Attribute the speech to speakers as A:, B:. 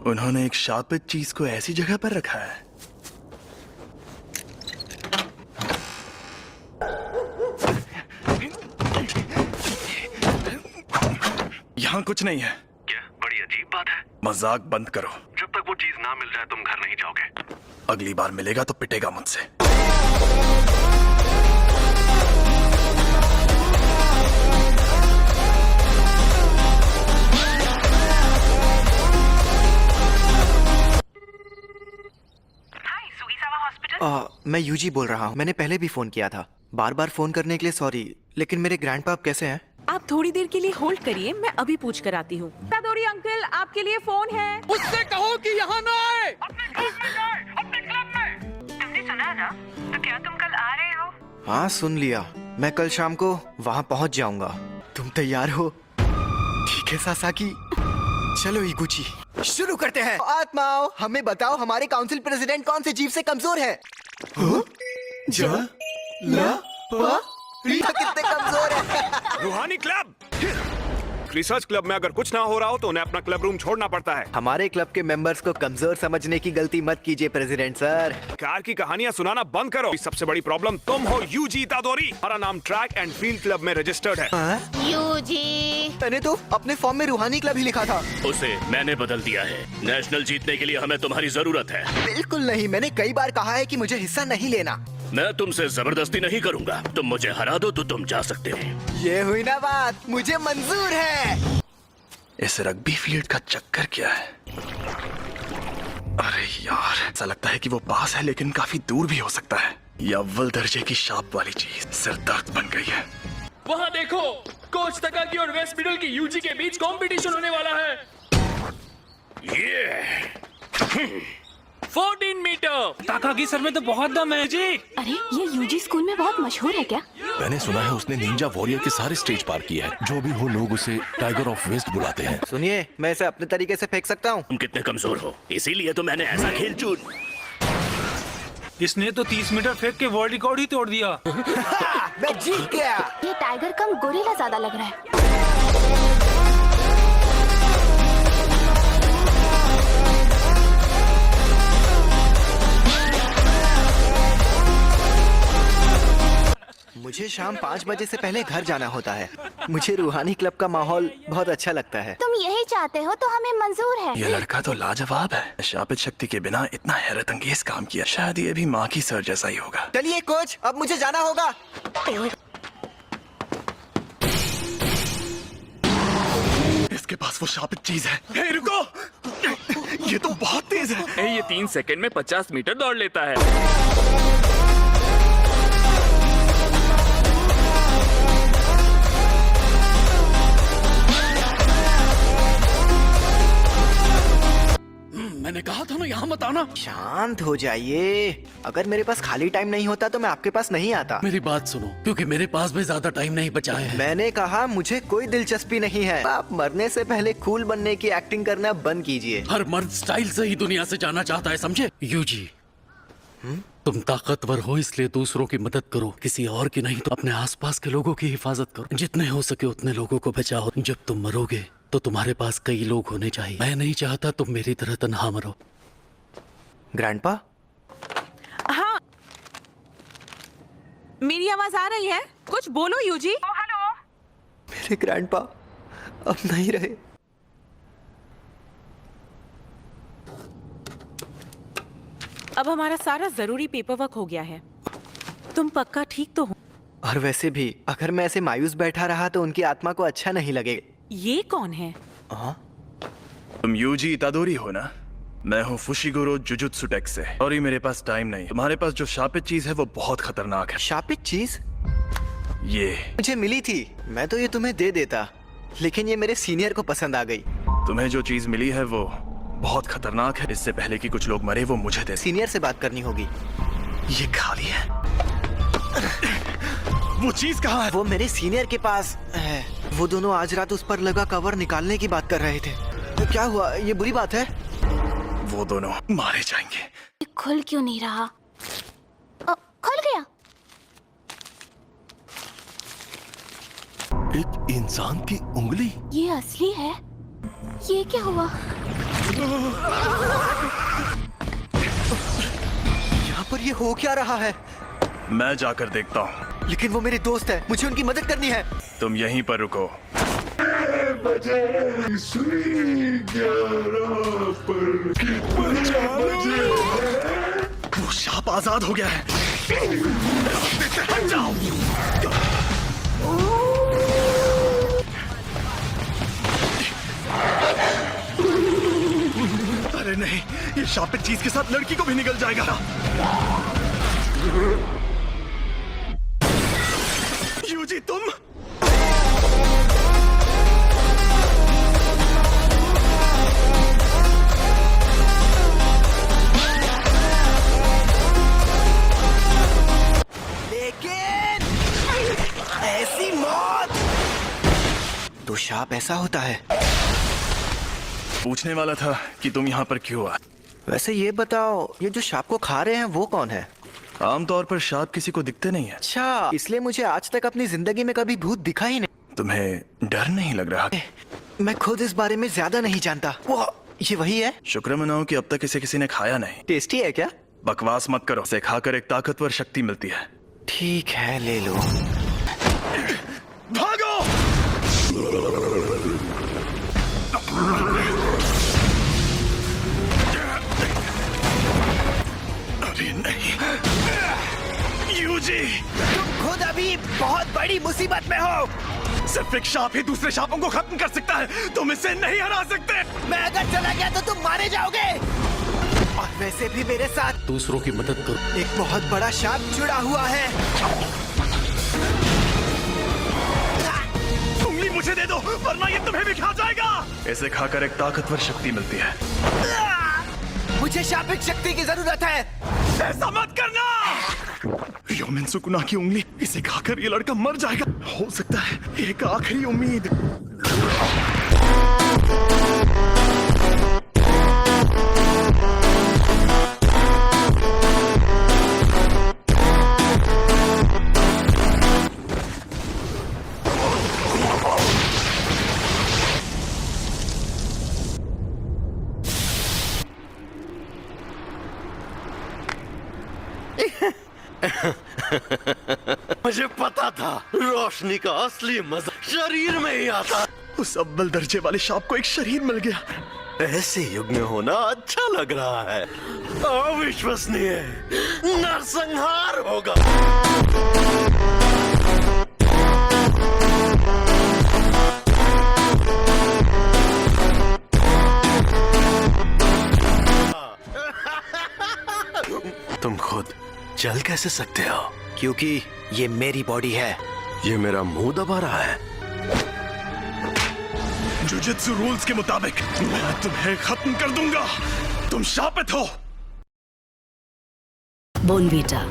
A: उन्होंने एक शापित चीज को ऐसी जगह पर रखा है। यहाँ कुछ नहीं है।
B: क्या बड़ी अजीब बात है।
A: मजाक बंद करो।
B: जब तक वो चीज ना मिल जाए तुम घर नहीं जाओगे।
A: अगली बार मिलेगा तो पिटेगा मुझसे।
C: मैं यूजी बोल रहा हूँ। मैंने पहले भी फोन किया था। बार बार फोन करने के लिए सॉरी, लेकिन मेरे ग्रैंडपा आप कैसे हैं?
D: आप थोड़ी देर के लिए होल्ड करिए, मैं अभी पूछ कर आती हूँ। तादोरी अंकल, आपके लिए फोन है।
E: उससे कहो कि यहाँ ना आए।
B: अपने क्लब में। तुमने सुना ना? तो क्या तुम कल आ रहे हो?
C: हाँ सुन लिया। मैं कल शाम को वहाँ पहुँच जाऊंगा। तुम तैयार हो? ठीक है सासाकी, चलो इगुची शुरू करते हैं। आत्माओं, हमें बताओ हमारे काउंसिल प्रेसिडेंट कौन से जीव से कमजोर है? कितने कमजोर है।
F: रूहानी क्लब। रिसर्च क्लब में अगर कुछ ना हो रहा हो तो उन्हें अपना क्लब रूम छोड़ना पड़ता है।
C: हमारे क्लब के मेंबर्स को कमजोर समझने की गलती मत कीजिए प्रेसिडेंट सर।
F: कार की कहानियां सुनाना बंद करो। सबसे बड़ी प्रॉब्लम तुम हो यूजी इतादोरी। हमारा नाम ट्रैक एंड फील्ड क्लब में रजिस्टर्ड है।
G: यूजी,
C: मैंने तो अपने फॉर्म में रूहानी क्लब ही लिखा था।
H: उसे मैंने बदल दिया है। नेशनल जीतने के लिए हमें तुम्हारी जरूरत है।
C: बिल्कुल नहीं, मैंने कई बार कहा है कि मुझे हिस्सा नहीं लेना।
H: मैं तुमसे जबरदस्ती नहीं करूंगा। तुम मुझे हरा दो तो तुम जा सकते हो।
C: ये हुई ना बात, मुझे मंजूर है।
A: इस रग्बी फील्ड का चक्कर क्या है? अरे यार, ऐसा लगता है कि वो पास है लेकिन काफी दूर भी हो सकता है। ये अव्वल दर्जे की शाप वाली चीज सिर दर्द बन गई है।
E: वहाँ देखो, कोच तकाकी और वेस्ट मिडल की यूजी के बीच कंपटीशन होने वाला है।
H: ये
E: 14 मीटर। ताकागी सर में तो बहुत दम है जी।
G: अरे ये यूजी स्कूल में बहुत मशहूर है क्या?
I: मैंने सुना है उसने निंजा वॉरियर के सारे स्टेज पार किए हैं। जो भी हो, लोग उसे टाइगर ऑफ वेस्ट बुलाते हैं।
C: सुनिए, मैं इसे अपने तरीके से फेंक सकता हूँ।
H: तुम कितने कमजोर हो, इसीलिए तो मैंने ऐसा खेल चुन।
E: इसने तो 30 मीटर फेंक के वर्ल्ड रिकॉर्ड ही तोड़ दिया।
C: मैं जीत गया।
G: ये टाइगर कम गोरिल्ला ज्यादा लग रहा है।
C: मुझे शाम 5 बजे से पहले घर जाना होता है। मुझे रूहानी क्लब का माहौल बहुत अच्छा लगता है।
G: तुम यही चाहते हो तो हमें मंजूर है।
A: ये लड़का तो लाजवाब है। शापित शक्ति के बिना इतना हैरत अंगेज काम किया। शायद ये भी माँ की सर जैसा ही होगा।
C: चलिए कोच, अब मुझे जाना होगा।
A: इसके पास वो शापित चीज है। हे रुको, ये तो बहुत तेज है।
E: ये 3 सेकंड में 50 मीटर दौड़ लेता है।
I: मैंने कहा था ना यहाँ मत आना।
C: शांत हो जाइए। अगर मेरे पास खाली टाइम नहीं होता तो मैं आपके पास नहीं आता।
I: मेरी बात सुनो, क्योंकि मेरे पास भी ज्यादा टाइम नहीं बचा है।
C: मैंने कहा मुझे कोई दिलचस्पी नहीं है। आप मरने से पहले कूल बनने की एक्टिंग करना बंद कीजिए।
I: हर मर्द स्टाइल से ही दुनिया से जाना चाहता है, समझे? यूजी, तुम ताकतवर हो इसलिए दूसरों की मदद करो, किसी और की नहीं तो अपने आसपास के लोगों की हिफाजत करो। जितने हो सके उतने लोगों को बचाओ। जब तुम मरोगे तो तुम्हारे पास कई लोग होने चाहिए। मैं नहीं चाहता तुम मेरी तरह तन्हा मरो।
C: ग्रैंडपा?
D: हाँ, मेरी आवाज आ रही है? कुछ बोलो यूजी।
B: हेलो।
C: मेरे ग्रैंडपा अब नहीं रहे।
D: अब हमारा सारा जरूरी पेपर वर्क हो गया है। तुम पक्का ठीक तो हो?
C: और वैसे भी अगर मैं ऐसे मायूस बैठा रहा तो उनकी आत्मा को अच्छा नहीं लगेगा।
D: ये कौन है?
A: तुम यूजी इतादोरी हो ना? मैं हूँ फुशिगुरो जुजुत्सु टेक से। सॉरी, मेरे पास टाइम नहीं। तुम्हारे पास जो शापित चीज है वो बहुत खतरनाक है।
C: शापित चीज?
A: ये
C: मुझे मिली थी, मैं तो ये तुम्हें दे देता, लेकिन ये मेरे सीनियर को पसंद आ गई।
A: तुम्हें जो चीज मिली है वो बहुत खतरनाक है। इससे पहले कि कुछ लोग मरे वो मुझे दे।
C: सीनियर से बात करनी होगी।
A: ये खाली है। वो चीज कहाँ है?
C: वो मेरे सीनियर के पास है। वो दोनों आज रात उस पर लगा कवर निकालने की बात कर रहे थे। तो क्या हुआ? ये बुरी बात है?
A: वो दोनों मारे जाएंगे।
G: खुल क्यों नहीं रहा? खुल गया।
I: एक इंसान की उंगली।
G: ये असली है? ये क्या हुआ?
C: यहाँ पर ये हो क्या रहा है?
A: मैं जाकर देखता हूँ।
C: लेकिन वो मेरे दोस्त है, मुझे उनकी मदद करनी है।
A: तुम यहीं पर रुको। वो सांप आजाद हो गया है। रास्ते से हट जाओ। अरे नहीं, ये शापित चीज के साथ लड़की को भी निगल जाएगा। यूजी तुम?
C: लेकिन ऐसी मौत! तो शाप ऐसा होता है।
A: पूछने वाला था कि तुम यहाँ पर क्यों आए।
C: वैसे ये बताओ, ये जो शाप को खा रहे हैं वो कौन है?
A: आमतौर पर शाप किसी को दिखते नहीं है।
C: अच्छा, इसलिए मुझे आज तक अपनी जिंदगी में कभी भूत दिखा ही नहीं।
A: तुम्हें डर नहीं लग रहा?
C: मैं खुद इस बारे में ज्यादा नहीं जानता। वो ये वही है?
A: शुक्र मनाओ कि अब तक इसे किसी ने खाया नहीं।
C: टेस्टी है क्या?
A: बकवास मत करो, इसे खाकर एक ताकतवर शक्ति मिलती है।
C: ठीक है, ले लो।
A: भागो! अरे नहीं, यूजी,
C: तुम खुद अभी बहुत बड़ी मुसीबत में हो।
A: सिर्फ एक शाप ही दूसरे शापों को खत्म कर सकता है। तुम इसे नहीं हरा सकते।
C: मैं अगर चला गया तो तुम मारे जाओगे। और वैसे भी मेरे साथ
I: दूसरों की मदद करो।
C: एक बहुत बड़ा शाप जुड़ा हुआ है।
A: उंगली मुझे दे दो, वरना ये तुम्हें भी खा जाएगा। इसे खाकर एक ताकतवर शक्ति मिलती है।
C: मुझे शापित शक्ति की जरूरत है।
A: ऐसा मत करना। योमिन सुकुना की उंगली, इसे खाकर ये लड़का मर जाएगा। हो सकता है एक आखिरी उम्मीद।
H: मुझे पता था रोशनी का असली मजा शरीर में ही आता।
A: उस अव्वल दर्जे वाले शाप को एक शरीर मिल गया।
H: ऐसे युग में होना अच्छा लग रहा है। अविश्वसनीय नरसंहार होगा। तुम खुद चल कैसे सकते हो?
C: क्योंकि ये मेरी बॉडी है।
H: ये मेरा मुंह दबा रहा है।
A: जुजुत्सु रूल्स के मुताबिक मैं तुम्हें खत्म कर दूंगा। तुम शापित हो।
D: बोनवीटा।